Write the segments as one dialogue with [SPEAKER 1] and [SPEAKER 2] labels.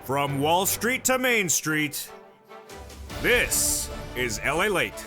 [SPEAKER 1] From Wall Street to Main Street, this is LALATE.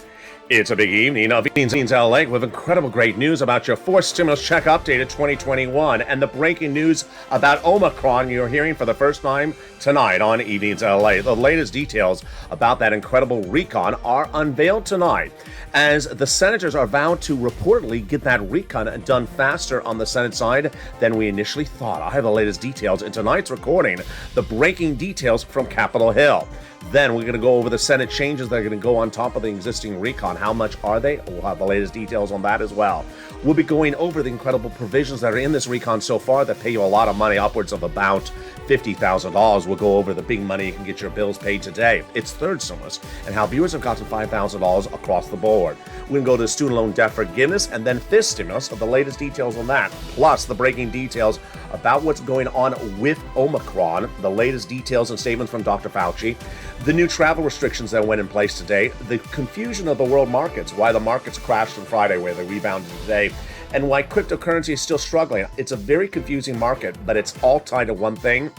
[SPEAKER 2] It's a big evening of Evenings LA with incredible great news about your fourth stimulus check updated 2021 and the breaking news about Omicron you're hearing for the first time tonight on Evenings LA. The latest details about that incredible recon are unveiled tonight as the senators are vowed to reportedly get that recon done faster on the Senate side than we initially thought. I have the latest details in tonight's recording, the breaking details from Capitol Hill. Then we're going to go over the Senate changes that are going to go on top of the existing recon. How much are they? We'll have the latest details on that as well. We'll be going over the incredible provisions that are in this recon so far that pay you a lot of money, upwards of about $50,000. We'll go over the big money you can get your bills paid today. It's third stimulus and how viewers have gotten $5,000 across the board. We're going to go to student loan debt forgiveness and then fifth stimulus, the latest details on that, plus the breaking details about what's going on with Omicron, the latest details and statements from Dr. Fauci, the new travel restrictions that went in place today, the confusion of the world markets, why the markets crashed on Friday, where they rebounded today, and why cryptocurrency is still struggling. It's a very confusing market, but it's all tied to one thing,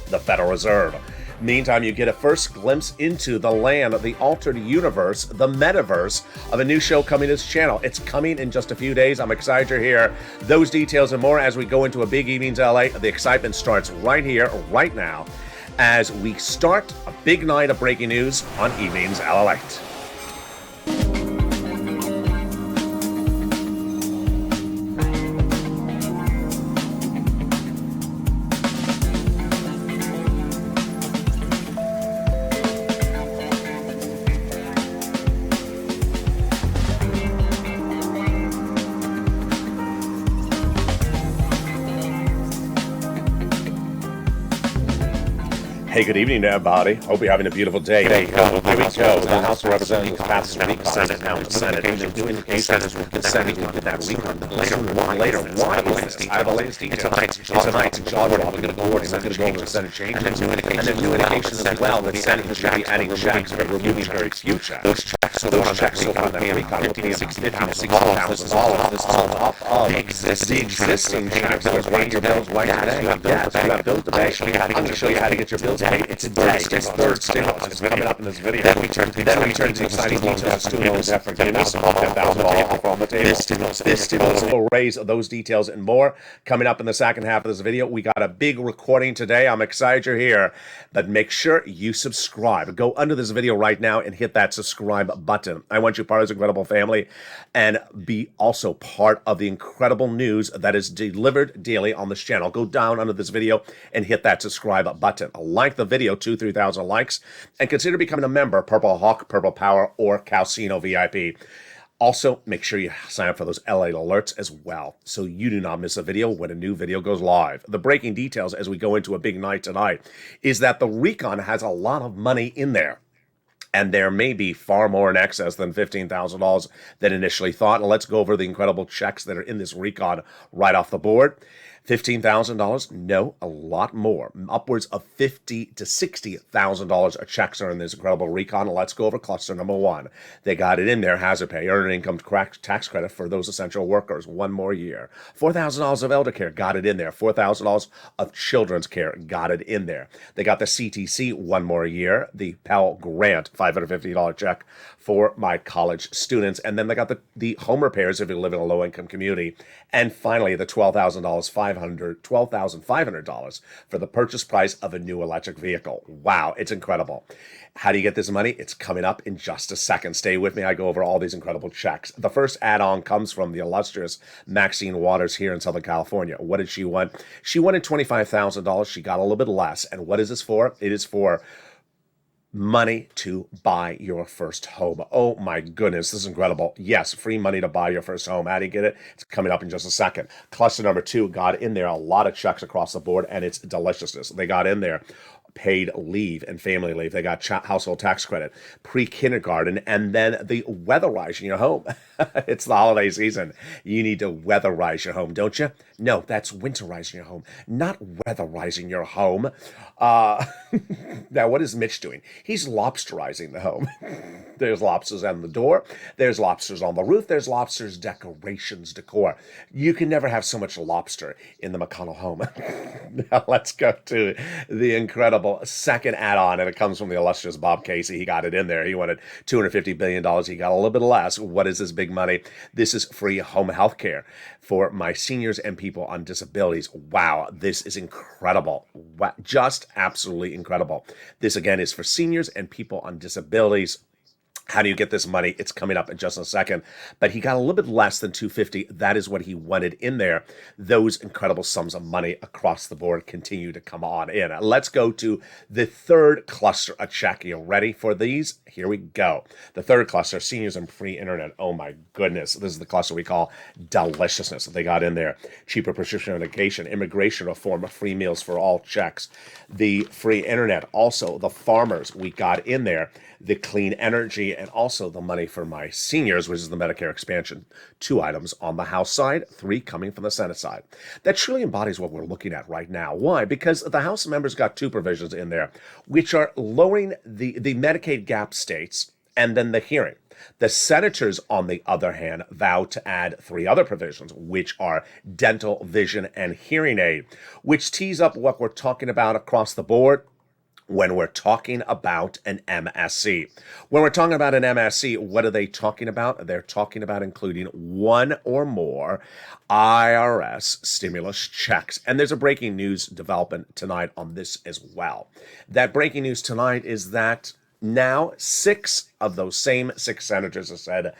[SPEAKER 2] the Federal Reserve. Meantime, you get a first glimpse into the land of the altered universe, the metaverse of a new show coming to this channel. It's coming in just a few days. I'm excited you're here. Those details and more as we go into a big Evenings LA. The excitement starts right here, right now, as we start a big night of breaking news on Evenings LALATE. Hey, good evening, everybody. Hope you're having a beautiful day. Here we go. The House of Representatives passes recon. It's now in the Senate. New indications the Senate will get that recon later. I have the latest details. Tonight's John, we're going to go over the Senate changes. And then new indications as well that the Senate should be adding checks for removing very few checks. Those checks will be that recon will be $50,000. This is all on top of the existing checks. Those range your bills right today. You have bills today. I'm going to show you how to get your bills. It's third stimulus. It's coming up in this video. Then we turn to exciting details of student loan debt forgiveness, $10,000 on the table. This stimulus will raise those details and more. Coming up in the second half of this video, we got a big recording today. I'm excited you're here, but make sure you subscribe. Go under this video right now and hit that subscribe button. I want you part of this incredible family and be also part of the incredible news that is delivered daily on this channel. Go down under this video and hit that subscribe button. Like the video, 2,000-3,000 likes, and consider becoming a member, Purple Hawk, Purple Power, or Calcino VIP. Also, make sure you sign up for those LA alerts as well, so you do not miss a video when a new video goes live. The breaking details as we go into a big night tonight is that the recon has a lot of money in there. And there may be far more in excess than $15,000 than initially thought. And let's go over the incredible checks that are in this recon right off the board. $15,000? No, a lot more. Upwards of $50,000 to $60,000 of checks are in this incredible recon. Let's go over cluster number one. They got it in there, hazard pay, earned income tax credit for those essential workers, one more year. $4,000 of elder care, got it in there. $4,000 of children's care, got it in there. They got the CTC, one more year. The Pell Grant, $550 check for my college students. And then they got the home repairs if you live in a low-income community. And finally, the $12,500 for the purchase price of a new electric vehicle. Wow, it's incredible. How do you get this money? It's coming up in just a second. Stay with me. I go over all these incredible checks. The first add-on comes from the illustrious Maxine Waters here in Southern California. What did she want? She wanted $25,000. She got a little bit less. And what is this for? It is for money to buy your first home. Oh my goodness, this is incredible. Yes, free money to buy your first home. How do you get it? It's coming up in just a second. Cluster number two got in there a lot of checks across the board, and it's deliciousness. They got in there paid leave and family leave. They got household tax credit, pre-kindergarten, and then the weatherizing your home. It's the holiday season. You need to weatherize your home, don't you? No, that's winterizing your home, not weatherizing your home. Now, what is Mitch doing? He's lobsterizing the home. There's lobsters on the door. There's lobsters on the roof. There's lobsters, decorations, decor. You can never have so much lobster in the McConnell home. Now, let's go to the incredible incredible second add-on, and it comes from the illustrious Bob Casey. He got it in there. He wanted $250 billion. He got a little bit less. What is this big money? This is free home health care for my seniors and people on disabilities. Wow, this is incredible. Wow, just absolutely incredible. This, again, is for seniors and people on disabilities. How do you get this money? It's coming up in just a second. But he got a little bit less than 250. That is what he wanted in there. Those incredible sums of money across the board continue to come on in. Let's go to the third cluster of check. You ready for these? Here we go. The third cluster, seniors and free internet. Oh my goodness. This is the cluster we call deliciousness. They got in there. Cheaper prescription medication, immigration reform, free meals for all checks, the free internet. Also, the farmers we got in there. The clean energy, and also the money for my seniors, which is the Medicare expansion. 2 items on the House side, 3 coming from the Senate side. That truly embodies what we're looking at right now. Why? Because the House members got 2 provisions in there, which are lowering the Medicaid gap states and then the hearing. The senators, on the other hand, vowed to add 3 other provisions, which are dental, vision, and hearing aid, which tees up what we're talking about across the board when we're talking about an MSC. When we're talking about an MSC, what are they talking about? They're talking about including 1 or more IRS stimulus checks. And there's a breaking news development tonight on this as well. That breaking news tonight is that now 6 of those same 6 senators have said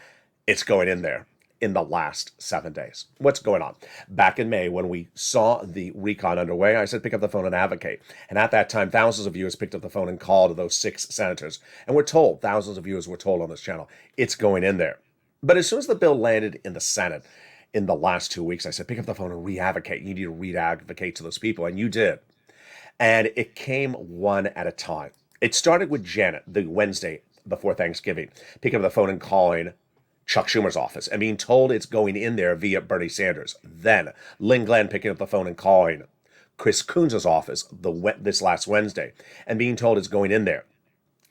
[SPEAKER 2] it's going in there in the last 7 days. What's going on? Back in May, when we saw the recon underway, I said, pick up the phone and advocate. And at that time, thousands of viewers picked up the phone and called those 6 senators. And we're told, thousands of viewers were told on this channel, it's going in there. But as soon as the bill landed in the Senate in the last 2 weeks, I said, pick up the phone and re-advocate. You need to re-advocate to those people. And you did. And it came one at a time. It started with Janet, the Wednesday before Thanksgiving, picking up the phone and calling Chuck Schumer's office and being told it's going in there via Bernie Sanders. Then Lynn Glenn picking up the phone and calling Chris Coons' office this last Wednesday and being told it's going in there.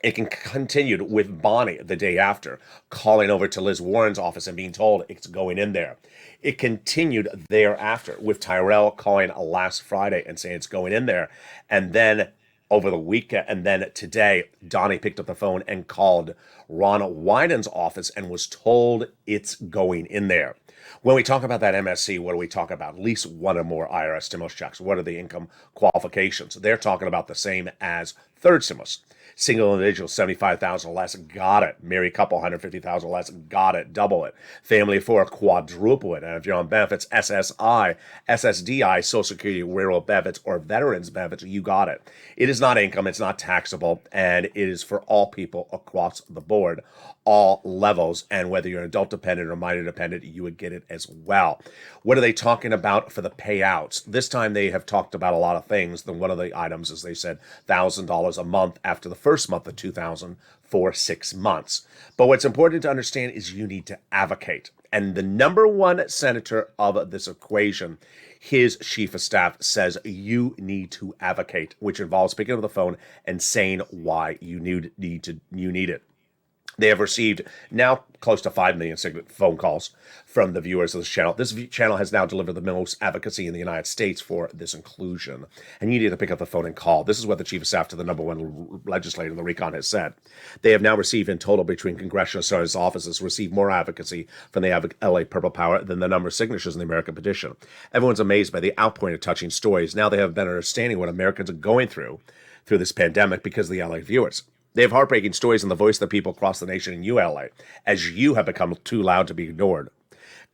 [SPEAKER 2] It continued with Bonnie the day after, calling over to Liz Warren's office and being told it's going in there. It continued thereafter with Tyrell calling last Friday and saying it's going in there. And then over the weekend, and then today, Donnie picked up the phone and called Ron Wyden's office and was told it's going in there. When we talk about that MSC, what do we talk about? At least 1 or more IRS stimulus checks. What are the income qualifications? They're talking about the same as third stimulus. Single individual, 75,000 less, got it. Married couple, 150,000 less, got it. Double it. Family of 4, quadruple it. And if you're on benefits, SSI, SSDI, Social Security, rural benefits, or veterans benefits, you got it. It is not income, it's not taxable, and it is for all people across the board, all levels. And whether you're an adult dependent or minor dependent, you would get it as well. What are they talking about for the payouts? This time they have talked about a lot of things. Then one of the items is they said $1,000 a month after the first month of 2000 for 6 months. But what's important to understand is you need to advocate. And the number 1 senator of this equation, his chief of staff, says you need to advocate, which involves picking up the phone and saying why you need it. They have received now close to 5 million phone calls from the viewers of this channel. This channel has now delivered the most advocacy in the United States for this inclusion. And you need to pick up the phone and call. This is what the chief of staff to the number 1 legislator in the recon has said. They have now received in total between congressional service offices, received more advocacy from the LA Purple Power than the number of signatures in the American petition. Everyone's amazed by the outpouring of touching stories. Now they have a better understanding what Americans are going through this pandemic because of the LA viewers. They have heartbreaking stories in the voice of the people across the nation in LA, as you have become too loud to be ignored.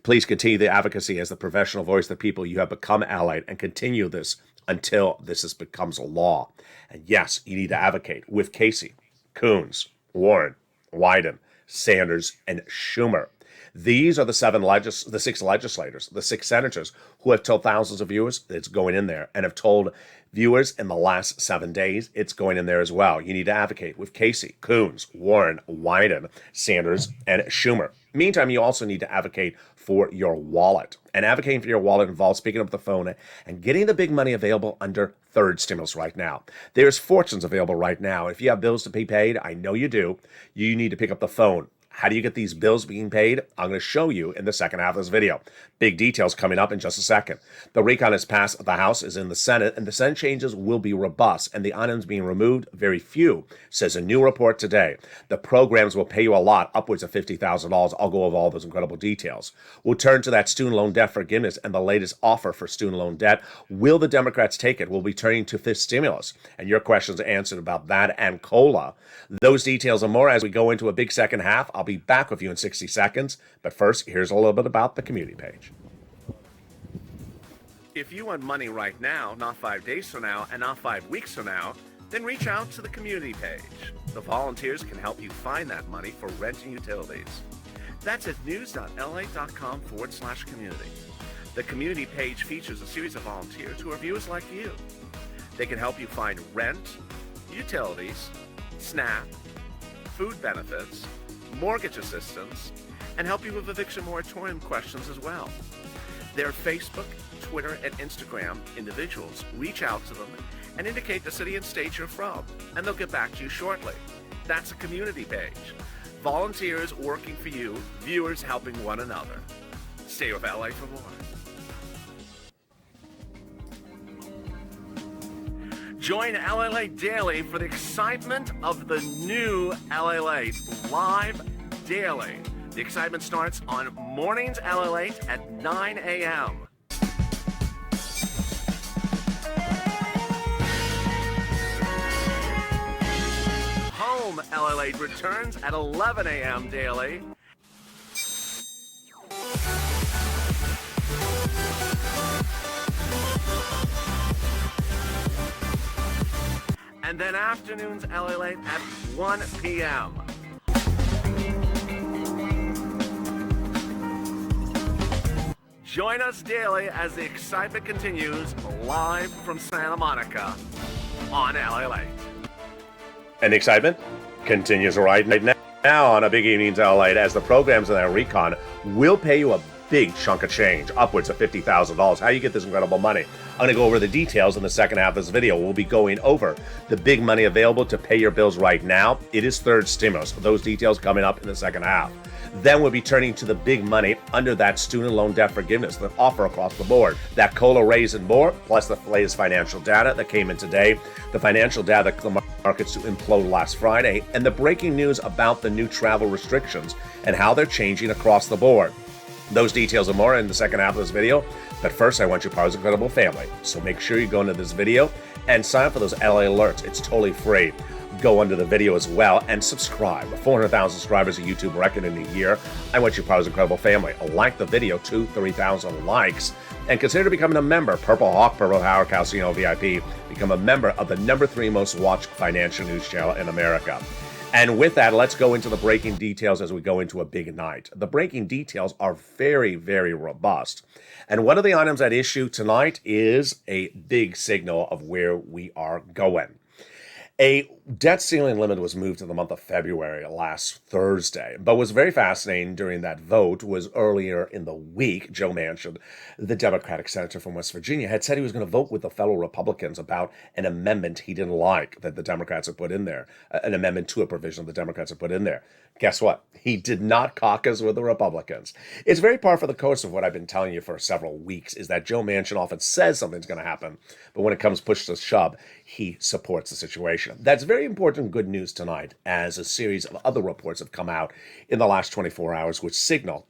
[SPEAKER 2] Please continue the advocacy as the professional voice of the people. You have become allied, and continue this until this becomes a law. And yes, you need to advocate with Casey, Coons, Warren, Wyden, Sanders, and Schumer. These are the 6 legislators, the 6 senators who have told thousands of viewers that it's going in there, and have told viewers in the last 7 days it's going in there as well. You need to advocate with Casey, Coons, Warren, Wyden, Sanders, and Schumer. Meantime, you also need to advocate for your wallet. And advocating for your wallet involves picking up the phone and getting the big money available under third stimulus right now. There's fortunes available right now. If you have bills to be paid, I know you do, you need to pick up the phone. How do you get these bills being paid? I'm going to show you in the second half of this video. Big details coming up in just a second. The recon has passed the House, is in the Senate, and the Senate changes will be robust, and the items being removed, very few, says a new report today. The programs will pay you a lot, upwards of $50,000. I'll go over all those incredible details. We'll turn to that student loan debt forgiveness and the latest offer for student loan debt. Will the Democrats take it? We'll be turning to fifth stimulus, and your questions are answered about that and COLA. Those details and more as we go into a big second half. I'll be back with you in 60 seconds. But first, here's a little bit about the community page.
[SPEAKER 3] If you want money right now, not 5 days from now, and not 5 weeks from now, then reach out to the community page. The volunteers can help you find that money for rent and utilities. That's at news.la.com/community. The community page features a series of volunteers who are viewers like you. They can help you find rent, utilities, SNAP, food benefits, mortgage assistance, and help you with eviction moratorium questions as well. Their Facebook, Twitter, and Instagram individuals reach out to them and indicate the city and state you're from, and they'll get back to you shortly. That's a community page. Volunteers working for you, viewers helping one another. Stay with LA for more. Join LALATE Daily for the excitement of the new LALATE live daily. The excitement starts on mornings LALATE at 9 a.m. Home LALATE returns at 11 a.m. daily. And then afternoons LALATE at 1 p.m. Join us daily as the excitement continues live from Santa Monica on LALATE.
[SPEAKER 2] And the excitement continues right now on a big evening to LA as the programs in that recon will pay you a big chunk of change, upwards of $50,000. How you get this incredible money? I'm going to go over the details in the second half of this video. We'll be going over the big money available to pay your bills right now. It is third stimulus. Those details coming up in the second half. Then we'll be turning to the big money under that student loan debt forgiveness, the offer across the board, that COLA raise and more, plus the latest financial data that came in today, the financial data that the markets to implode last Friday, and the breaking news about the new travel restrictions and how they're changing across the board. Those details and more in the second half of this video. But first, I want you part of the incredible family. So make sure you go into this video and sign up for those LA alerts. It's totally free. Go under the video as well and subscribe. 400,000 subscribers a YouTube record in a year. I want you part of the incredible family. Like the video, 3,000 likes. And consider becoming a member. Purple Hawk, Purple Howard, Calcino VIP. Become a member of the #3 most watched financial news channel in America. And with that, let's go into the breaking details as we go into a big night. The breaking details are very, very robust. And one of the items at issue tonight is a big signal of where we are going. A debt ceiling limit was moved to the month of February last Thursday, but was very fascinating during that vote was earlier in the week, Joe Manchin, the Democratic senator from West Virginia, had said he was going to vote with the fellow Republicans about an amendment he didn't like that the Democrats had put in there, an amendment to a provision the Democrats had put in there. Guess what? He did not caucus with the Republicans. It's very par for the course of what I've been telling you for several weeks is that Joe Manchin often says something's going to happen, but when it comes push to shove, he supports the situation. That's very important good news tonight as a series of other reports have come out in the last 24 hours which signal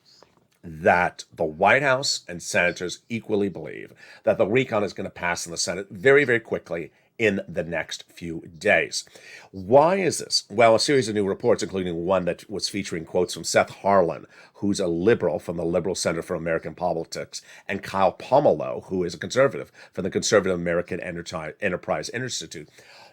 [SPEAKER 2] that the White House and senators equally believe that the recon is going to pass in the Senate very, very quickly in the next few days. Why is this? Well, a series of new reports, including one that was featuring quotes from Seth Harlan, who's a liberal from the Liberal Center for American Politics, and Kyle Pomelo, who is a conservative from the Conservative American Enterprise Institute,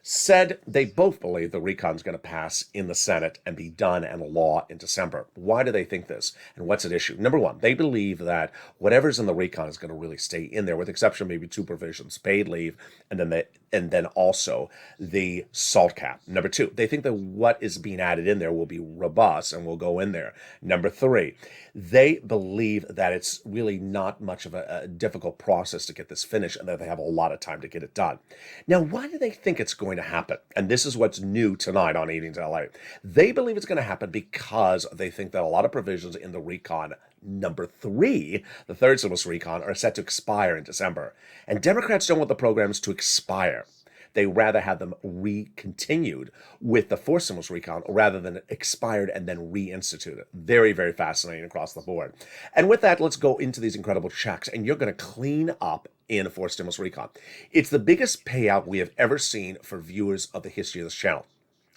[SPEAKER 2] said they both believe the recon is going to pass in the Senate and be done and law in December. Why do they think this? And what's at issue? Number one, they believe that whatever's in the recon is going to really stay in there, with the exception of maybe two provisions, paid leave, and then also the SALT cap. Number two, they think that what is being added in there will be robust and will go in there. Number three, they believe that it's really not much of a difficult process to get this finished and that they have a lot of time to get it done. Now, why do they think it's going going to happen. And this is what's new tonight on Evenings LA. They believe it's going to happen because they think that a lot of provisions in the recon number 3, the third stimulus recon, are set to expire in December. And Democrats don't want the programs to expire. They rather have them continued with the fourth stimulus recon rather than expired and then reinstituted. Very, very fascinating across the board. And with that, let's go into these incredible checks, and you're going to clean up in a fourth stimulus recon. It's the biggest payout we have ever seen for viewers of the history of this channel.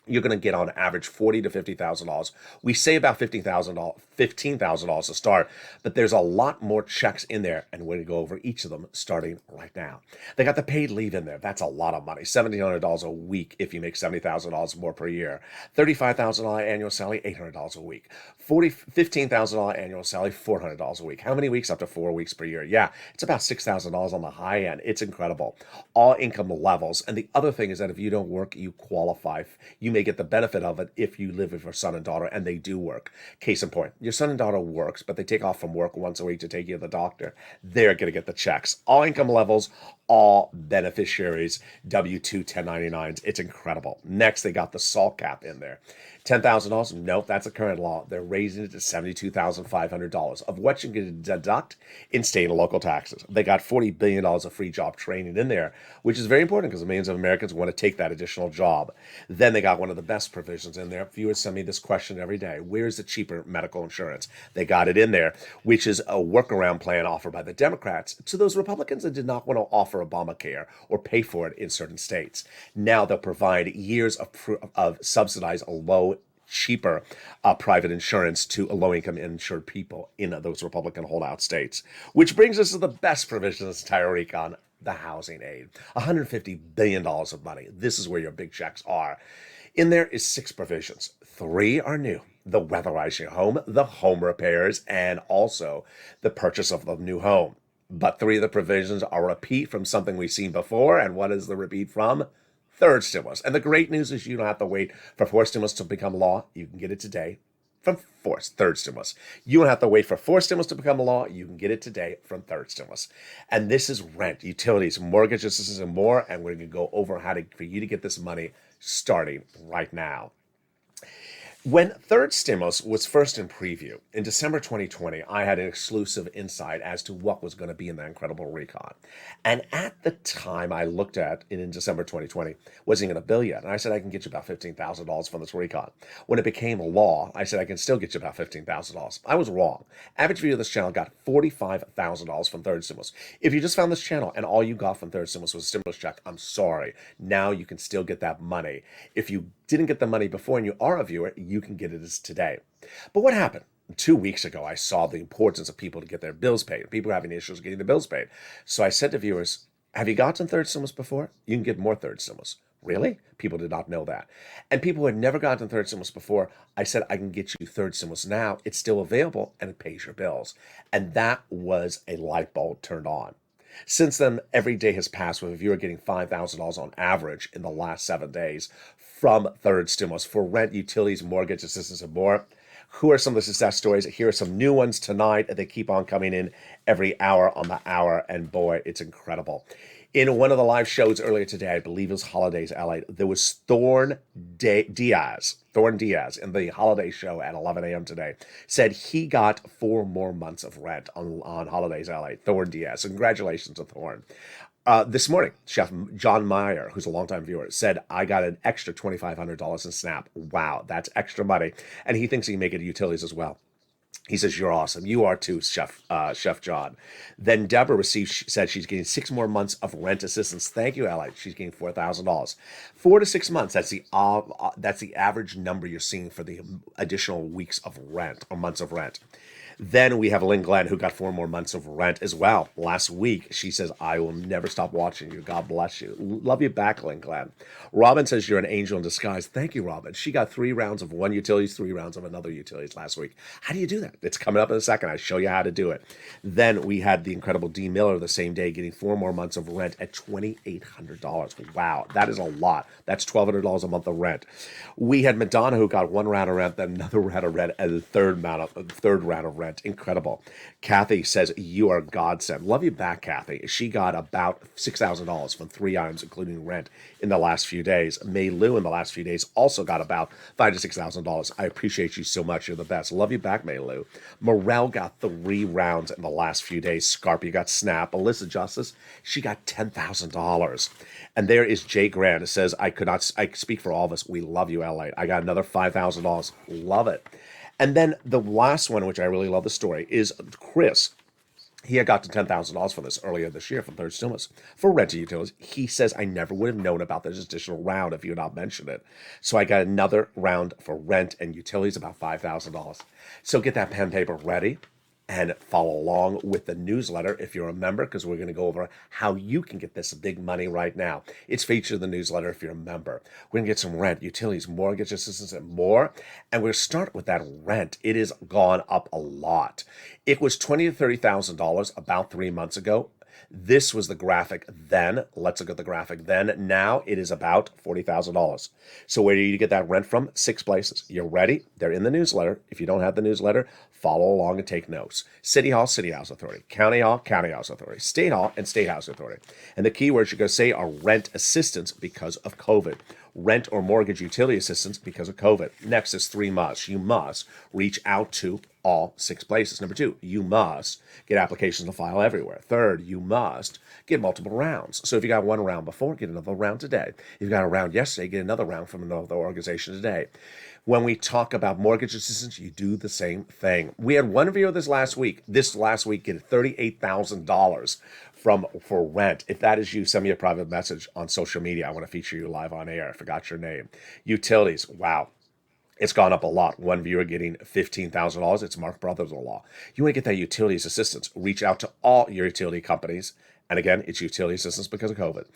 [SPEAKER 2] You're going to get on average $40,000 to $50,000. We say about $15,000 to start, but there's a lot more checks in there, and we're going to go over each of them starting right now. They got the paid leave in there. That's a lot of money. $1,700 a week if you make $70,000 more per year. $35,000 annual salary, $800 a week. $15,000 annual salary, $400 a week. How many weeks? Up to 4 weeks per year. Yeah, it's about $6,000 on the high end. It's incredible. All income levels. And the other thing is that if you don't work, you qualify. You may get the benefit of it if you live with your son and daughter, and they do work. Case in point, your son and daughter works, but they take off from work once a week to take you to the doctor. They're going to get the checks. All income levels, all beneficiaries, W-2 1099s. It's incredible. Next, they got the SALT cap in there. $10,000? Nope, that's a current law. They're raising it to $72,500, of what you can deduct in state and local taxes. They got $40 billion of free job training in there, which is very important because millions of Americans want to take that additional job. Then they got one of the best provisions in there. Viewers send me this question every day. Where's the cheaper medical insurance? They got it in there, which is a workaround plan offered by the Democrats to those Republicans that did not want to offer Obamacare or pay for it in certain states. Now they'll provide years of subsidized cheaper private insurance to low-income insured people in those Republican holdout states. Which brings us to the best provision of this entire recon, the housing aid. $150 billion of money. This is where your big checks are. In there is 6 provisions. 3 are new. The weatherizing your home, the home repairs, and also the purchase of the new home. But 3 of the provisions are a repeat from something we've seen before. And what is the repeat from? Third stimulus. And the great news is you don't have to wait for fourth stimulus to become law. You can get it today from third stimulus. You don't have to wait for fourth stimulus to become law. You can get it today from third stimulus. And this is rent, utilities, mortgage assistance, and more. And we're going to go over for you to get this money starting right now. When third stimulus was first in preview in December 2020, I had an exclusive insight as to what was going to be in that incredible recon. And at the time I looked at it in December 2020, wasn't even a bill yet. And I said, I can get you about $15,000 from this recon. When it became law, I said, I can still get you about $15,000. I was wrong. Average viewer of this channel got $45,000 from third stimulus. If you just found this channel and all you got from third stimulus was a stimulus check, I'm sorry. Now you can still get that money. If you didn't get the money before and you are a viewer, you can get it as today. But what happened? 2 weeks ago, I saw the importance of people to get their bills paid. People having issues getting their bills paid. So I said to viewers, have you gotten third stimulus before? You can get more third stimulus. Really? People did not know that. And people who had never gotten third stimulus before, I said, I can get you third stimulus now. It's still available and it pays your bills. And that was a light bulb turned on. Since then, every day has passed with a viewer getting $5,000 on average in the last 7 days from third stimulus for rent, utilities, mortgage assistance, and more. Who are some of the success stories? Here are some new ones tonight. They keep on coming in every hour on the hour, and boy, it's incredible. In one of the live shows earlier today, I believe it was Holidays LA, there was Thorn Diaz in the Holiday show at 11 a.m. today, said he got 4 more months of rent on Holidays LA. Thorn Diaz. So congratulations to Thorn. This morning, Chef John Meyer, who's a longtime viewer, said, I got an extra $2,500 in SNAP. Wow, that's extra money. And he thinks he can make it utilities as well. He says, you're awesome. You are too, Chef John. Then Deborah said she's getting 6 more months of rent assistance. Thank you, Ally. She's getting $4,000. 4 to 6 months. That's the average number you're seeing for the additional weeks of rent or months of rent. Then we have Lynn Glenn, who got 4 more months of rent as well. Last week, she says, I will never stop watching you. God bless you. Love you back, Lynn Glenn. Robin says, you're an angel in disguise. Thank you, Robin. She got 3 rounds of one utilities, 3 rounds of another utilities last week. How do you do that? It's coming up in a second. I'll show you how to do it. Then we had the incredible Dee Miller the same day getting 4 more months of rent at $2,800. Wow, that is a lot. That's $1,200 a month of rent. We had Madonna, who got 1 round of rent, then another round of rent, and the third round of rent rent. Incredible. Kathy says, you are a godsend. Love you back, Kathy. She got about $6,000 from 3 items, including rent, in the last few days. May Lou in the last few days also got about $5,000 to $6,000. I appreciate you so much. You're the best. Love you back, May Lou. Morel got 3 rounds in the last few days. Scarp, you got Snap. Alyssa Justice, she got $10,000. And there is Jay Grant. It says, I speak for all of us. We love you, LA. I got another $5,000. Love it. And then the last one, which I really love the story, is Chris. He had gotten $10,000 for this earlier this year from Third Stimulus for rent and utilities. He says, I never would have known about this additional round if you had not mentioned it. So I got another round for rent and utilities, about $5,000. So get that pen and paper ready and follow along with the newsletter if you're a member, because we're going to go over how you can get this big money right now. It's featured in the newsletter if you're a member. We're going to get some rent, utilities, mortgage assistance, and more. And we'll start with that rent. It has gone up a lot. It was $20,000 to $30,000 about 3 months ago. This was the graphic then. Let's look at the graphic then. Now it is about $40,000. So where do you get that rent from? 6 places. You're ready? They're in the newsletter. If you don't have the newsletter, follow along and take notes. City Hall, City House Authority. County Hall, County House Authority. State Hall, and State House Authority. And the keywords you're going to say are rent assistance because of COVID. Rent or mortgage utility assistance because of COVID. Next is 3 musts. You must reach out to all 6 places. Number 2, you must get applications to file everywhere. Third, you must get multiple rounds. So if you got 1 round before, get another round today. If you got a round yesterday, get another round from another organization today. When we talk about mortgage assistance, you do the same thing. We had one viewer this last week get $38,000 for rent. If that is you, send me a private message on social media. I want to feature you live on air. I forgot your name. Utilities, wow. It's gone up a lot. One viewer getting $15,000. It's Mark Brothers-in-law. You want to get that utilities assistance. Reach out to all your utility companies. And again, it's utility assistance because of COVID.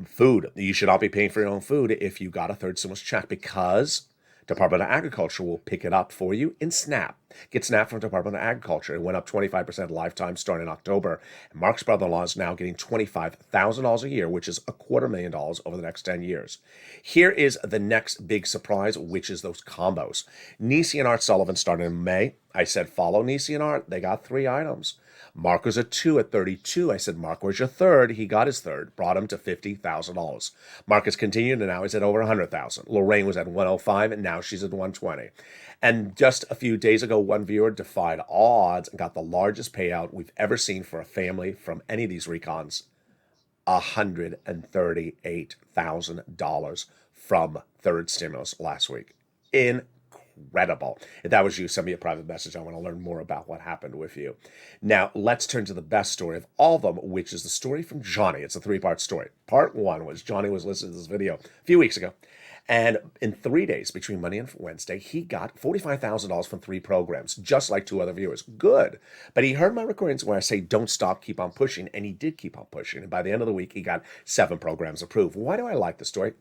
[SPEAKER 2] Food. You should not be paying for your own food if you got a third stimulus check, because Department of Agriculture will pick it up for you in SNAP. Get SNAP from Department of Agriculture. It went up 25% lifetime starting in October. And Mark's brother-in-law is now getting $25,000 a year, which is $250,000 over the next 10 years. Here is the next big surprise, which is those combos. Nisi and Art Sullivan started in May. I said, follow Nisi and Art. They got 3 items. Mark was at 2 at 32. I said, Mark, where's your third? He got his third, brought him to $50,000. Mark has continued, and now he's at over $100,000. Lorraine was at 105, and now she's at 120. And just a few days ago, one viewer defied all odds and got the largest payout we've ever seen for a family from any of these recons, $138,000 from third stimulus last week. Incredible. If that was you, send me a private message. I want to learn more about what happened with you. Now, let's turn to the best story of all of them, which is the story from Johnny. It's a 3-part story. Part 1 was Johnny was listening to this video a few weeks ago. And in 3 days, between Monday and Wednesday, he got $45,000 from 3 programs, just like 2 other viewers. Good. But he heard my recordings where I say, don't stop, keep on pushing. And he did keep on pushing. And by the end of the week, he got 7 programs approved. Why do I like the story?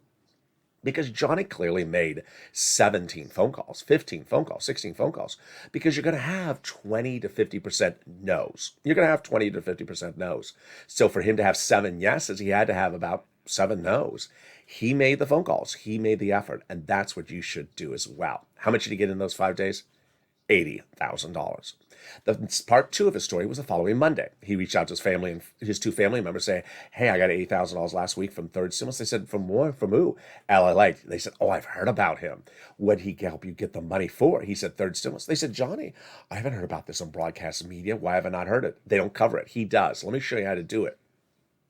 [SPEAKER 2] Because Johnny clearly made 17 phone calls, 15 phone calls, 16 phone calls, because you're going to have 20 to 50% no's. You're going to have 20 to 50% no's. So for him to have 7 yeses, he had to have about 7 no's. He made the phone calls. He made the effort. And that's what you should do as well. How much did he get in those 5 days? $80,000. The part 2 of his story was the following Monday. He reached out to his family and his 2 family members saying, hey, I got $80,000 last week from third stimulus. They said, from who? LALATE. They said, oh, I've heard about him. What did he help you get the money for? He said, third stimulus. They said, Johnny, I haven't heard about this on broadcast media. Why have I not heard it? They don't cover it. He does. Let me show you how to do it.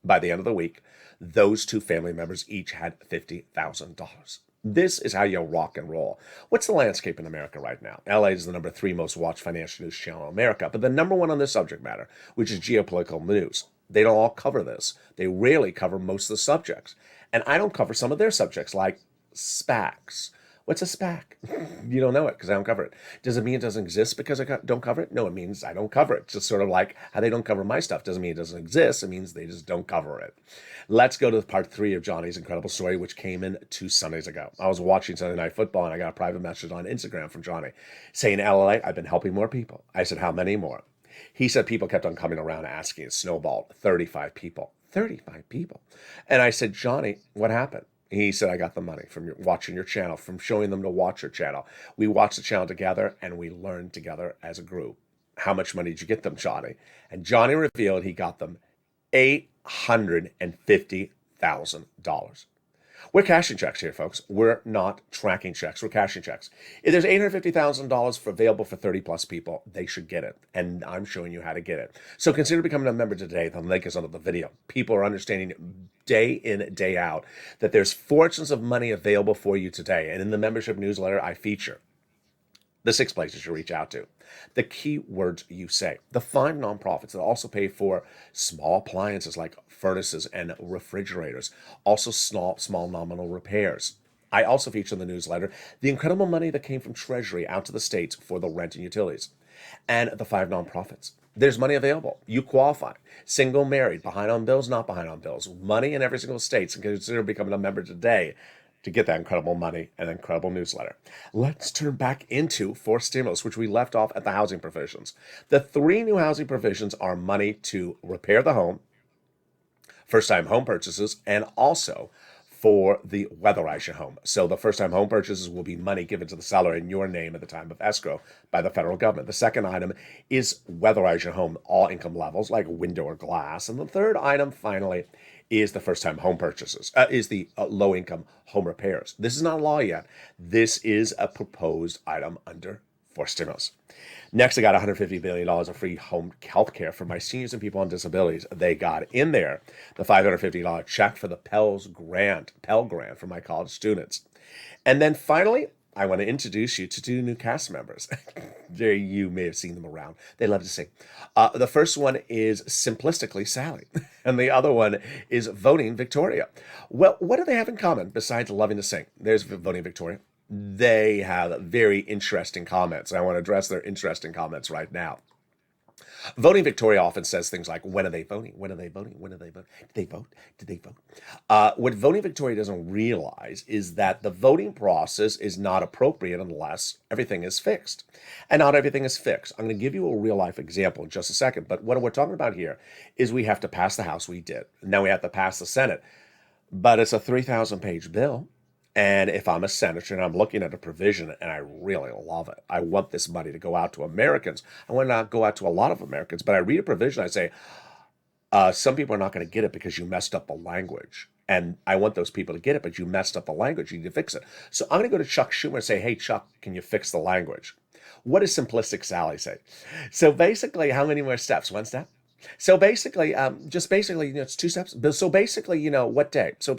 [SPEAKER 2] By the end of the week, those 2 family members each had $50,000. This is how you rock and roll. What's the landscape in America right now? LA is the number 3 most watched financial news channel in America, but the number 1 on this subject matter, which is geopolitical news. They don't all cover this. They rarely cover most of the subjects. And I don't cover some of their subjects, like SPACs. What's a SPAC? You don't know it because I don't cover it. Does it mean it doesn't exist because I don't cover it? No, it means I don't cover it. Just sort of like how they don't cover my stuff. Doesn't mean it doesn't exist. It means they just don't cover it. Let's go to part 3 of Johnny's incredible story, which came in 2 Sundays ago. I was watching Sunday Night Football, and I got a private message on Instagram from Johnny saying, LA, I've been helping more people. I said, how many more? He said people kept on coming around asking. It snowballed. 35 people. 35 people. And I said, Johnny, what happened? He said, I got the money from watching your channel, from showing them to watch your channel. We watched the channel together, and we learned together as a group. how much money did you get them, Johnny? And Johnny revealed he got them $850,000. We're cashing checks here, folks. We're not tracking checks. We're cashing checks. If there's $850,000 available for 30 plus people, they should get it. And I'm showing you how to get it. So consider becoming a member today. The link is under the video. People are understanding day in, day out that there's fortunes of money available for you today. And in the membership newsletter, I feature the 6 places you reach out to, the key words you say, the 5 nonprofits that also pay for small appliances like furnaces and refrigerators, also small nominal repairs. I also feature in the newsletter the incredible money that came from Treasury out to the states for the rent and utilities, and the 5 nonprofits. There's money available. You qualify. Single, married, behind on bills, not behind on bills. Money in every single state. So consider becoming a member today to get that incredible money and incredible newsletter. Let's turn back into forced stimulus, which we left off at the housing provisions. The 3 new housing provisions are money to repair the home, first-time home purchases, and also for the weatherize your home. So the first-time home purchases will be money given to the seller in your name at the time of escrow by the federal government. The second item is weatherize your home, all income levels, like window or glass. And the third item, finally, is the first-time home purchases, is the low-income home repairs. This is not a law yet. This is a proposed item under forced stimulus. Next, I got $150 billion of free home health care for my seniors and people on disabilities. They got in there the $550 check for the Pell Grant for my college students. And then finally, I want to introduce you to 2 new cast members. There, you may have seen them around. They love to sing. The first one is Simplistically Sally, and the other one is Voting Victoria. Well, what do they have in common besides loving to sing? There's Voting Victoria. They have very interesting comments. I want to address their interesting comments right now. Voting Victoria often says things like, when are they voting? When are they voting? When are they voting? Did they vote? Did they vote? What Voting Victoria doesn't realize is that the voting process is not appropriate unless everything is fixed. And not everything is fixed. I'm going to give you a real life example in just a second. But what we're talking about here is we have to pass the House. We did. Now we have to pass the Senate. But it's a 3,000 page bill. And if I'm a senator and I'm looking at a provision and I really love it, I want this money to go out to Americans. I want to go out to a lot of Americans, but I read a provision, I say, some people are not going to get it because you messed up the language. And I want those people to get it, but you messed up the language. You need to fix it. So I'm going to go to Chuck Schumer and say, hey, Chuck, can you fix the language? What does Simplistic Sally say? So basically, how many more steps? 1 step? So basically, it's 2 steps. So basically, what day? So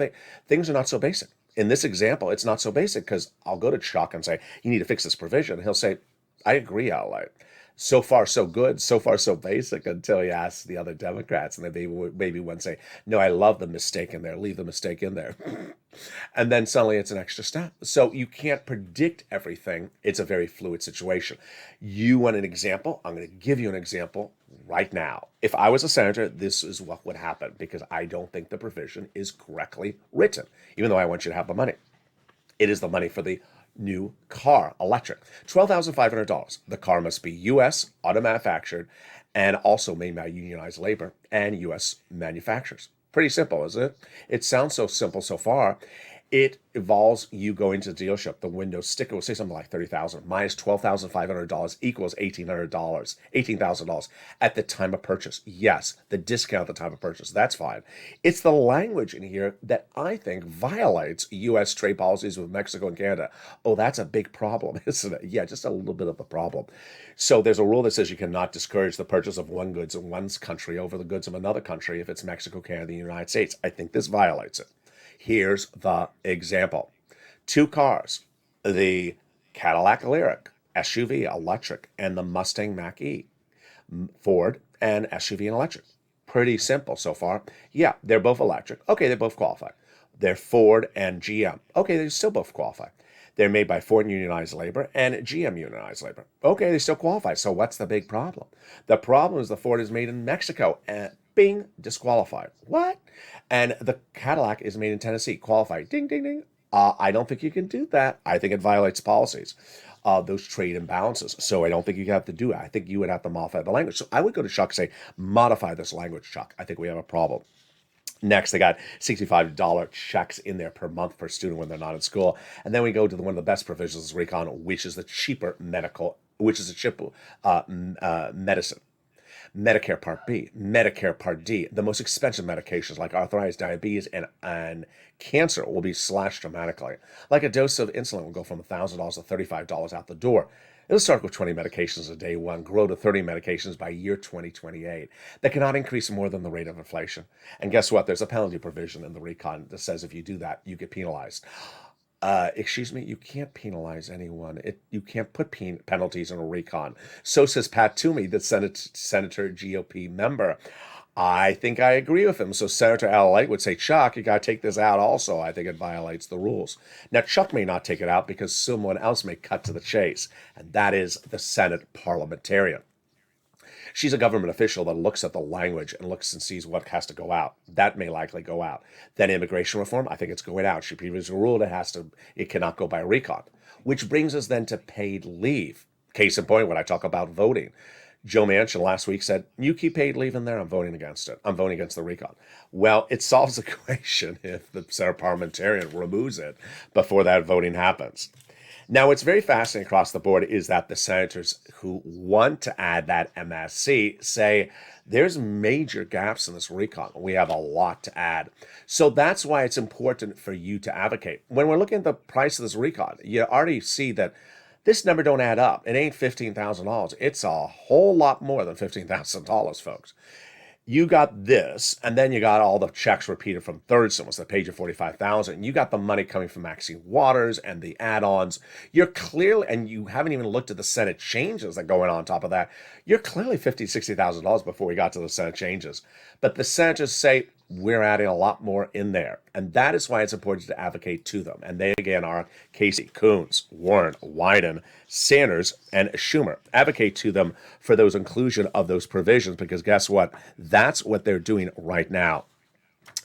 [SPEAKER 2] things are not so basic. In this example, it's not so basic because I'll go to Chuck and say, you need to fix this provision. And he'll say, I agree, LALATE. So far, so good. So far, so basic until he asks the other Democrats. And then maybe one say, no, I love the mistake in there. Leave the mistake in there. And then suddenly it's an extra step. So you can't predict everything. It's a very fluid situation. You want an example? I'm going to give you an example right now. If I was a senator, this is what would happen because I don't think the provision is correctly written, even though I want you to have the money. It is the money for the new car, electric, $12,500. The car must be U.S. auto manufactured and also made by unionized labor and U.S. manufacturers. Pretty simple, isn't it? It sounds so simple so far. It involves you going to the dealership. The window sticker will say something like $30,000 minus $12,500 equals $18,000 at the time of purchase. Yes, the discount at the time of purchase. That's fine. It's the language in here that I think violates U.S. trade policies with Mexico and Canada. Oh, that's a big problem, isn't it? Yeah, just a little bit of a problem. So there's a rule that says you cannot discourage the purchase of one goods in one country over the goods of another country if it's Mexico, Canada, and the United States. I think this violates it. Here's the example. 2 cars, the Cadillac Lyriq, SUV, electric, and the Mustang Mach-E, Ford and SUV and electric. Pretty simple so far. Yeah, they're both electric. Okay, they both qualify. They're Ford and GM. Okay, they still both qualify. They're made by Ford unionized labor and GM unionized labor. Okay, they still qualify. So what's the big problem? The problem is the Ford is made in Mexico and bing, disqualified. What? And the Cadillac is made in Tennessee, qualified. Ding, ding, ding. I don't think you can do that. I think it violates policies, those trade imbalances. So I don't think you have to do it. I think you would have to modify the language. So I would go to Chuck and say, modify this language, Chuck. I think we have a problem. Next, they got $65 checks in there per month per student when they're not in school. And then we go to one of the best provisions of Recon, which is the cheaper medical which is a chip medicine. Medicare Part B, Medicare Part D, the most expensive medications like arthritis, diabetes, and cancer will be slashed dramatically. Like a dose of insulin will go from $1,000 to $35 out the door. It'll start with 20 medications a day one, grow to 30 medications by year 2028. That cannot increase more than the rate of inflation. And guess what? There's a penalty provision in the recon that says if you do that, you get penalized. Excuse me, you can't penalize anyone. You can't put penalties on a recon. So says Pat Toomey, the Senator GOP member. I think I agree with him. So Senator LALATE would say, Chuck, you got to take this out also. I think it violates the rules. Now, Chuck may not take it out because someone else may cut to the chase, and that is the Senate parliamentarian. She's a government official that looks at the language and looks and sees what has to go out. That may likely go out. Then immigration reform, I think it's going out. She previously ruled it cannot go by recon. Which brings us then to paid leave. Case in point, when I talk about voting, Joe Manchin last week said, you keep paid leave in there, I'm voting against it. I'm voting against the recon. Well, it solves the equation if the Senate parliamentarian removes it before that voting happens. Now, what's very fascinating across the board is that the senators who want to add that MSC say there's major gaps in this recon. We have a lot to add. So that's why it's important for you to advocate. When we're looking at the price of this recon, you already see that this number don't add up. It ain't $15,000. It's a whole lot more than $15,000, folks. You got this, and then you got all the checks repeated from third stimulus that paid you $45,000. You got the money coming from Maxine Waters and the add-ons. You're clearly, and you haven't even looked at the Senate changes that go on top of that. You're clearly $50,000, $60,000 before we got to the Senate changes. But the senators say, we're adding a lot more in there. And that is why it's important to advocate to them. And they, again, are Casey, Coons, Warren, Wyden, Sanders, and Schumer. Advocate to them for those inclusion of those provisions, because guess what? That's what they're doing right now.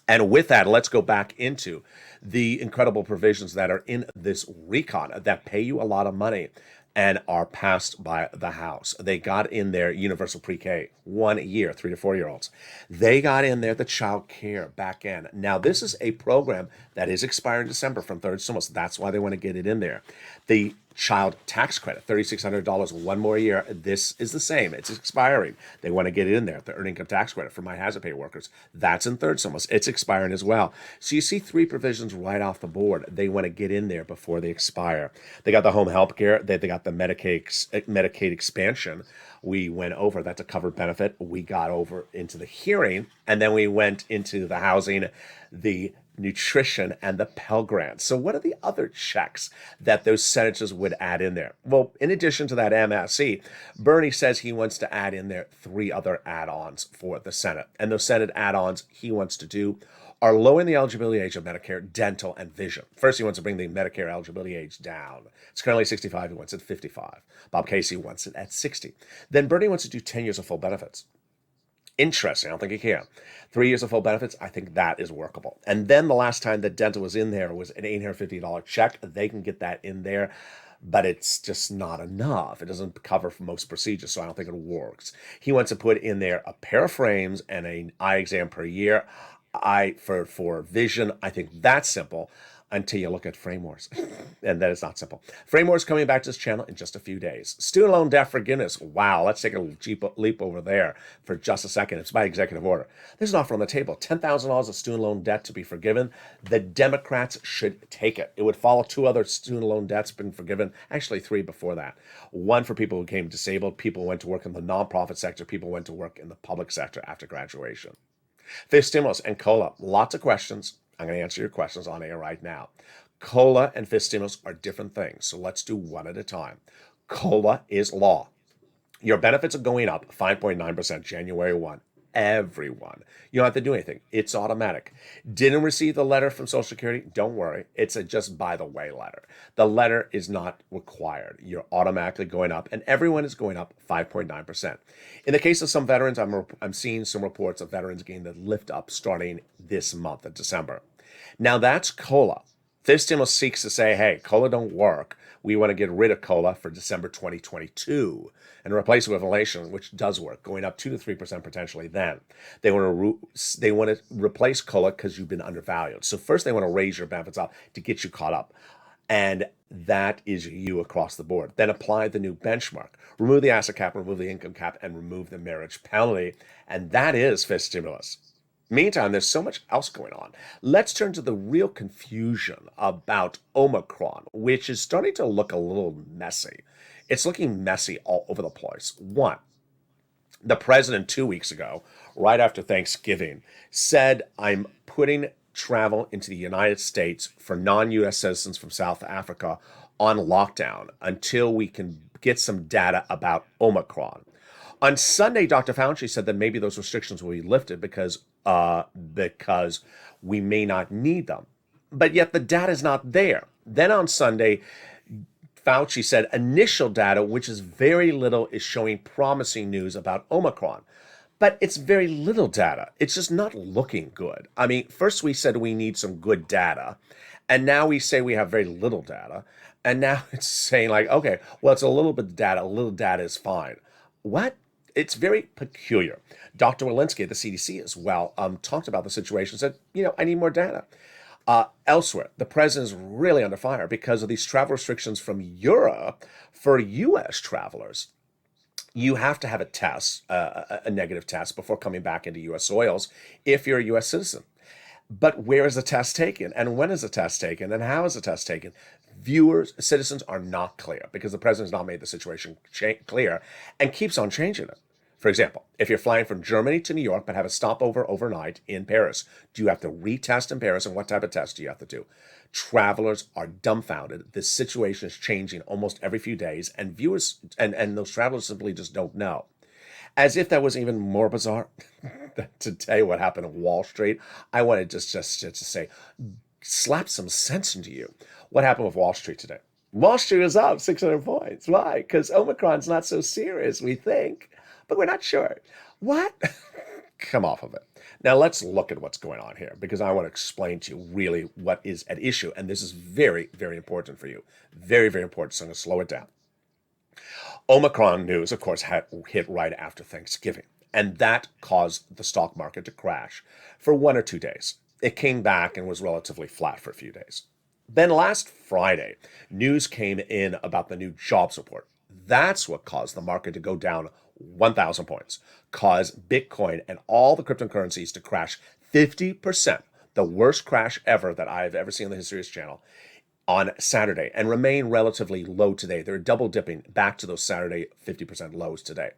[SPEAKER 2] And with that, let's go back into the incredible provisions that are in this recon that pay you a lot of money and are passed by the House. They got in there universal pre-K, 1 year, 3 to 4 year olds. They got in there the child care back end. Now, this is a program that is expiring December from third stimulus. That's why they want to get it in there. The child tax credit, $3,600, 1 more year. This is the same. It's expiring. They want to get it in there. The earned income tax credit for my hazard pay workers, that's in third stimulus. It's expiring as well. So you see 3 provisions right off the board. They want to get in there before they expire. They got the home health care. They got the Medicaid expansion. We went over, that's a covered benefit. We got over into the hearing, and then we went into the housing, the nutrition, and the Pell Grant. So what are the other checks that those senators would add in there? Well, in addition to that MSC, Bernie says he wants to add in there 3 other add-ons for the Senate. And those Senate add-ons he wants to do are lowering the eligibility age of Medicare, dental, and vision. First, he wants to bring the Medicare eligibility age down. It's currently 65. He wants it 55. Bob Casey wants it at 60. Then Bernie wants to do 10 years of full benefits. Interesting. I don't think he can. 3 years of full benefits, I think that is workable. And then the last time that dental was in there was an $850 check. They can get that in there, but it's just not enough. It doesn't cover for most procedures, so I don't think it works. He wants to put in there a pair of frames and an eye exam per year. For vision, I think that's simple until you look at frame wars. And that is not simple. Frame wars coming back to this channel in just a few days. Student loan debt forgiveness. Wow, let's take a leap over there for just a second. It's by executive order. There's an offer on the table, $10,000 of student loan debt to be forgiven. The Democrats should take it. It would follow 2 other student loan debts been forgiven, actually 3 before that. 1 for people who became disabled, people who went to work in the nonprofit sector, people who went to work in the public sector after graduation. 5th stimulus and COLA. Lots of questions. I'm going to answer your questions on air right now. COLA and 5th stimulus are different things, so let's do one at a time. COLA is law. Your benefits are going up 5.9% January 1. Everyone. You don't have to do anything. It's automatic. Didn't receive the letter from Social Security? Don't worry. It's a just by the way letter. The letter is not required. You're automatically going up, and everyone is going up 5.9%. In the case of some veterans, I'm seeing some reports of veterans getting the lift up starting this month of December. Now that's COLA. 5th stimulus seeks to say, hey, COLA don't work. We want to get rid of COLA for December 2022 and replace it with inflation, which does work, going up 2 to 3% potentially then. They want to replace COLA because you've been undervalued. So first they want to raise your benefits up to get you caught up. And that is you across the board. Then apply the new benchmark. Remove the asset cap, remove the income cap, and remove the marriage penalty. And that is fiscal stimulus. Meantime, there's so much else going on. Let's turn to the real confusion about Omicron, which is starting to look a little messy. It's looking messy all over the place. One, the president 2 weeks ago, right after Thanksgiving, said, I'm putting travel into the United States for non-U.S. citizens from South Africa on lockdown until we can get some data about Omicron. On Sunday, Dr. Fauci said that maybe those restrictions will be lifted because we may not need them. But yet the data is not there. Then on Sunday, Fauci said initial data, which is very little, is showing promising news about Omicron. But it's very little data. It's just not looking good. I mean, first we said we need some good data, and now we say we have very little data. And now it's saying like, okay, well, it's a little bit of data. A little data is fine. What? It's very peculiar. Dr. Walensky at the CDC as well talked about the situation, said, I need more data. Elsewhere, the president is really under fire because of these travel restrictions from Europe for U.S. travelers. You have to have a test, a negative test, before coming back into U.S. soils if you're a U.S. citizen. But where is the test taken? And when is the test taken? And how is the test taken? Citizens are not clear because the president has not made the situation clear and keeps on changing it. For example, if you're flying from Germany to New York but have a stopover overnight in Paris, do you have to retest in Paris, and what type of test do you have to do? Travelers are dumbfounded. This situation is changing almost every few days, and viewers and those travelers simply just don't know. As if that was even more bizarre, to tell you what happened at Wall Street, I wanted just to say, slap some sense into you. What happened with Wall Street today? Wall Street was up 600 points. Why? Because Omicron's not so serious, we think, but we're not sure. What? Come off of it. Now let's look at what's going on here, because I want to explain to you really what is at issue. And this is very, very important for you. Very, very important. So I'm going to slow it down. Omicron news, of course, had hit right after Thanksgiving, and that caused the stock market to crash for 1 or 2 days. It came back and was relatively flat for a few days. Then last Friday, news came in about the new jobs report. That's what caused the market to go down 1,000 points, caused Bitcoin and all the cryptocurrencies to crash 50%, the worst crash ever that I've ever seen on the History of this channel, on Saturday, and remain relatively low today. They're double dipping back to those Saturday 50% lows today.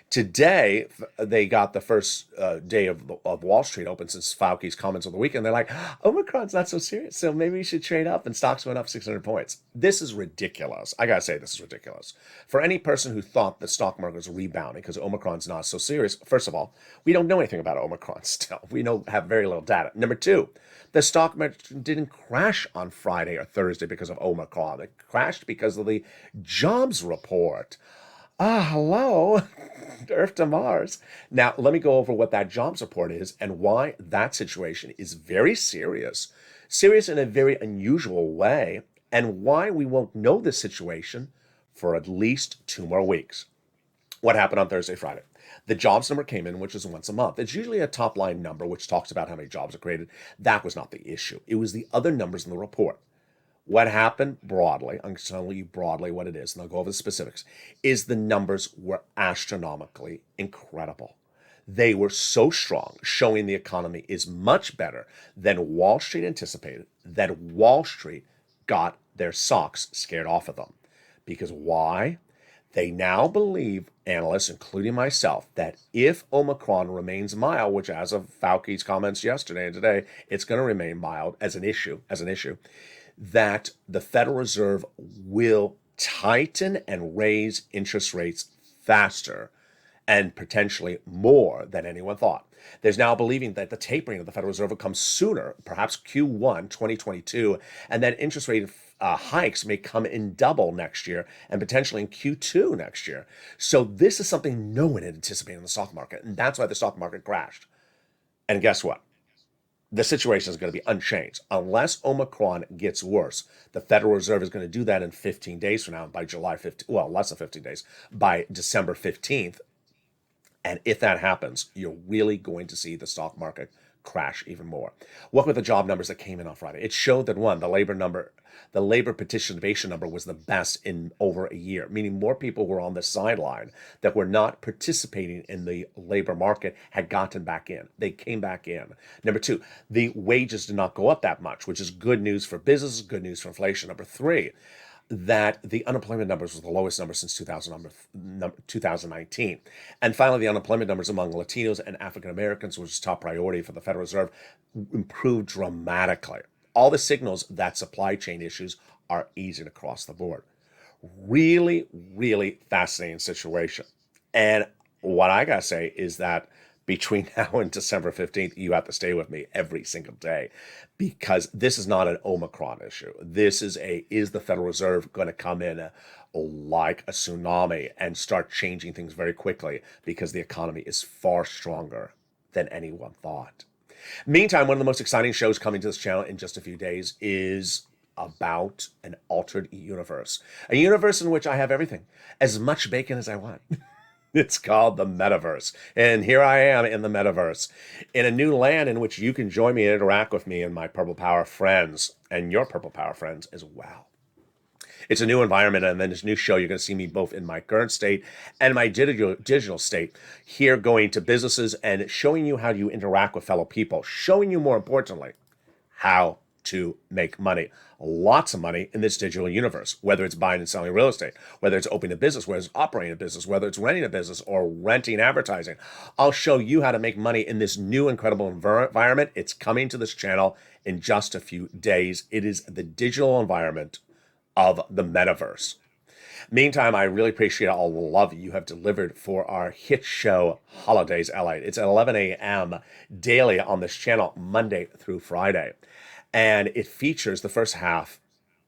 [SPEAKER 2] Today, they got the first day of Wall Street open since Fauci's comments on the weekend. They're like, Omicron's not so serious, so maybe we should trade up, and stocks went up 600 points. This is ridiculous. I gotta say, this is ridiculous. For any person who thought the stock market was rebounding because Omicron's not so serious, first of all, we don't know anything about Omicron still. We have very little data. Number two, the stock market didn't crash on Friday or Thursday because of Omicron. It crashed because of the jobs report. Hello, Earth to Mars. Now, let me go over what that jobs report is and why that situation is very serious in a very unusual way, and why we won't know this situation for at least 2 more weeks. What happened on Thursday, Friday? The jobs number came in, which is once a month. It's usually a top line number, which talks about how many jobs are created. That was not the issue. It was the other numbers in the report. What happened broadly, I'm telling you broadly what it is, and I'll go over the specifics, is the numbers were astronomically incredible. They were so strong, showing the economy is much better than Wall Street anticipated, that Wall Street got their socks scared off of them. Because why? They now believe, analysts, including myself, that if Omicron remains mild, which as of Fauci's comments yesterday and today, it's going to remain mild as an issue, that the Federal Reserve will tighten and raise interest rates faster and potentially more than anyone thought. There's now believing that the tapering of the Federal Reserve will come sooner, perhaps Q1 2022, and that interest rate hikes may come in double next year and potentially in Q2 next year. So this is something no one had anticipated in the stock market, and that's why the stock market crashed. And guess what? The situation is going to be unchanged. Unless Omicron gets worse, the Federal Reserve is going to do that in 15 days from now, by July 15th, well, less than 15 days, by December 15th. And if that happens, you're really going to see the stock market crash even more. Look at the job numbers that came in on Friday. It showed that the labor participation number was the best in over a year, meaning more people were on the sideline that were not participating in the labor market had gotten back in. They came back in. Number two, the wages did not go up that much, which is good news for business, good news for inflation. Number three, that the unemployment numbers was the lowest number since 2019. And finally, the unemployment numbers among Latinos and African Americans, which is top priority for the Federal Reserve, improved dramatically. All the signals that supply chain issues are easing across the board. Really, really fascinating situation. And what I gotta say is that between now and December 15th, you have to stay with me every single day, because this is not an Omicron issue. This is the Federal Reserve going to come in like a tsunami and start changing things very quickly, because the economy is far stronger than anyone thought. Meantime, one of the most exciting shows coming to this channel in just a few days is about an altered universe. A universe in which I have everything, as much bacon as I want. It's called the Metaverse. And here I am in the Metaverse, in a new land in which you can join me and interact with me and my Purple Power friends, and your Purple Power friends as well. It's a new environment, and then this new show, you're going to see me both in my current state and my digital state, here going to businesses and showing you how you interact with fellow people, showing you, more importantly, how to make money. Lots of money in this digital universe, whether it's buying and selling real estate, whether it's opening a business, whether it's operating a business, whether it's renting a business or renting advertising. I'll show you how to make money in this new incredible environment. It's coming to this channel in just a few days. It is the digital environment of the Metaverse. Meantime, I really appreciate all the love you have delivered for our hit show, Holidays LALATE. It's at 11 a.m. daily on this channel, Monday through Friday. And it features the first half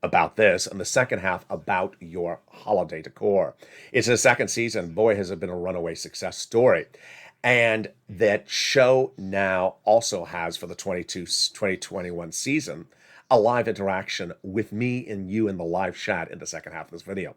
[SPEAKER 2] about this and the second half about your holiday decor. It's the second season. Boy, has it been a runaway success story. And that show now also has, for the 2021 season, a live interaction with me and you in the live chat in the second half of this video.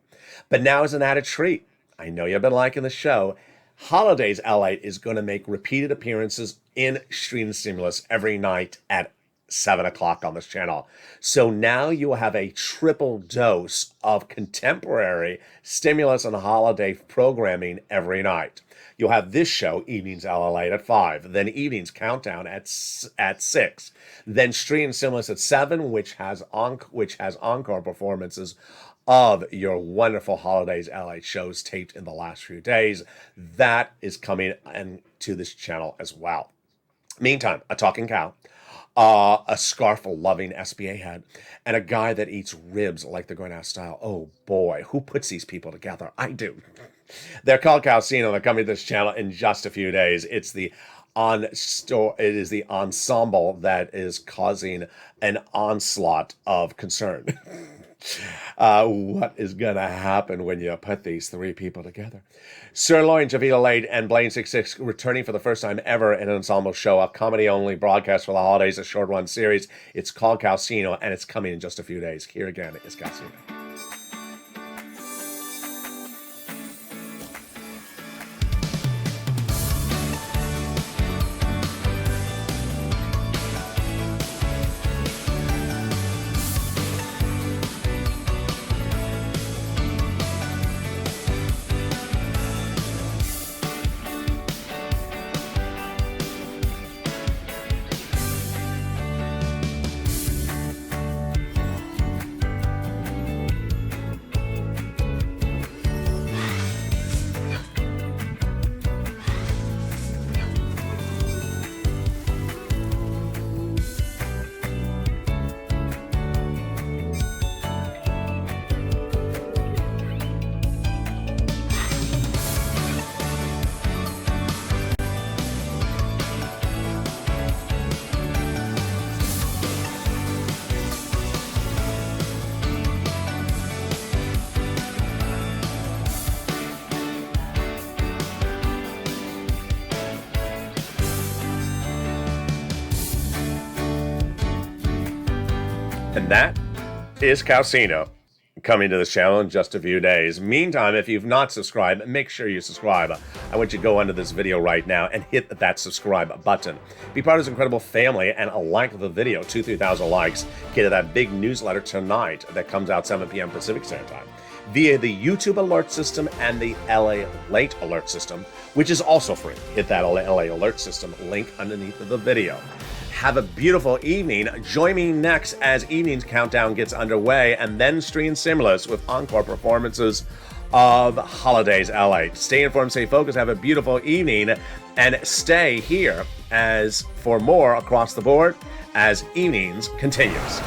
[SPEAKER 2] But now, as an added treat, I know you've been liking the show, Holidays LALATE is going to make repeated appearances in Stream Stimulus every night at 7 o'clock on this channel. So now you will have a triple dose of contemporary stimulus and holiday programming every night. You'll have this show, Evenings LALATE, at 5, then Evenings Countdown at 6, then Stream Stimulus at 7, which has encore performances of your wonderful Holidays LALATE shows taped in the last few days. That is coming to this channel as well. Meantime, a talking cow, a scarf-loving SBA head, and a guy that eats ribs like they're going out of style. Oh boy, who puts these people together? I do. They're called Calcino. They're coming to this channel in just a few days. It is the ensemble that is causing an onslaught of concern. What is going to happen when you put these three people together? Sirloin, Javita Lade, and Blaine66 returning for the first time ever in an ensemble show, a comedy-only broadcast for the holidays, a short-run series. It's called Calcino, and it's coming in just a few days. Here again is Calcino. And that is Calcino. coming to this channel in just a few days. Meantime, if you've not subscribed, make sure you subscribe. I want you to go under this video right now and hit that subscribe button. Be part of this incredible family and like the video. 2,000-3,000 likes. Get to that big newsletter tonight that comes out 7 p.m. Pacific Standard Time via the YouTube alert system and the LALATE alert system, which is also free. Hit that LA alert system link underneath the video. Have a beautiful evening. Join me next as evening's countdown gets underway, and then stream Simulus with encore performances of Holidays LA. Stay informed, stay focused, have a beautiful evening, and stay here as for more across the board as evenings continues.